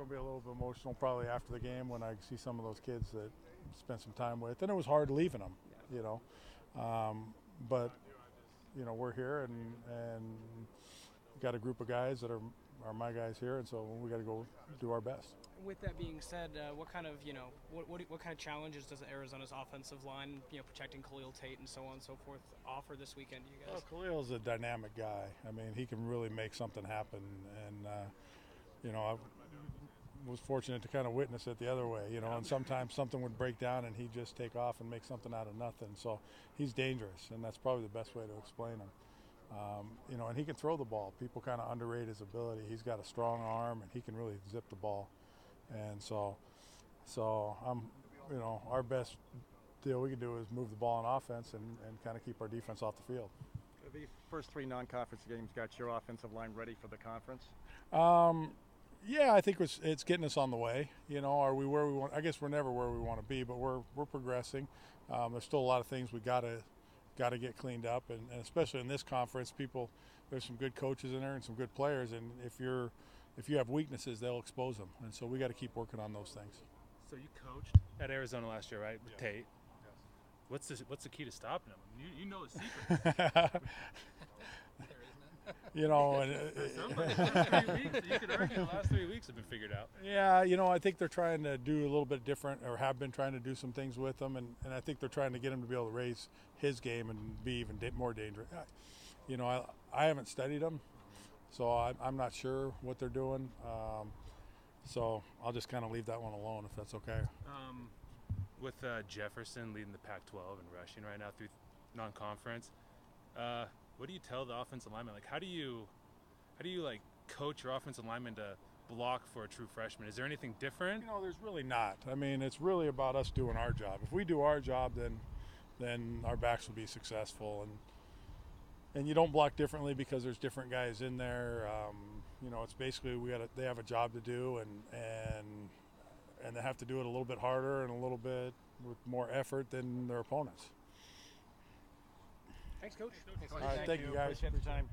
going to be a little bit emotional probably after the game when I see some of those kids that spent some time with. And it was hard leaving them, you know. But, you know, we're here and got a group of guys that are my guys here, and so we got to go do our best. With that being said, what kind of what kind of challenges does Arizona's offensive line, protecting Khalil Tate and so on and so forth, offer this weekend to you guys? Well, Khalil's a dynamic guy. I mean, he can really make something happen, and I was fortunate to kind of witness it the other way, and sometimes something would break down and he'd just take off and make something out of nothing. So he's dangerous, and that's probably the best way to explain him. And he can throw the ball. People kind of underrate his ability. He's got a strong arm, and he can really zip the ball. And so our best deal we can do is move the ball on offense and kind of keep our defense off the field. The first 3 non-conference games got your offensive line ready for the conference? Yeah, I think it's getting us on the way. Are we where we want? I guess we're never where we want to be, but we're progressing. There's still a lot of things we got to get cleaned up, and especially in this conference, there's some good coaches in there and some good players, and if you have weaknesses, they'll expose them, and so we got to keep working on those things. So you coached at Arizona last year, right, with Tate? Yes. What's the key to stopping him? You know the secret. And 3 weeks. You could argue the last 3 weeks have been figured out. Yeah, I think they're trying to do a little bit different, or have been trying to do some things with him, and I think they're trying to get him to be able to raise his game and be even more dangerous. I haven't studied him, so I'm not sure what they're doing. So I'll just kind of leave that one alone if that's okay. With Jefferson leading the Pac-12 and rushing right now through non-conference, what do you tell the offensive lineman? Like, how do you like coach your offensive lineman to block for a true freshman? Is there anything different? There's really not. I mean, it's really about us doing our job. If we do our job, then our backs will be successful. And you don't block differently because there's different guys in there. It's basically they have a job to do, and they have to do it a little bit harder and a little bit with more effort than their opponents. Thanks, Coach. All right, thank you guys. Appreciate the time.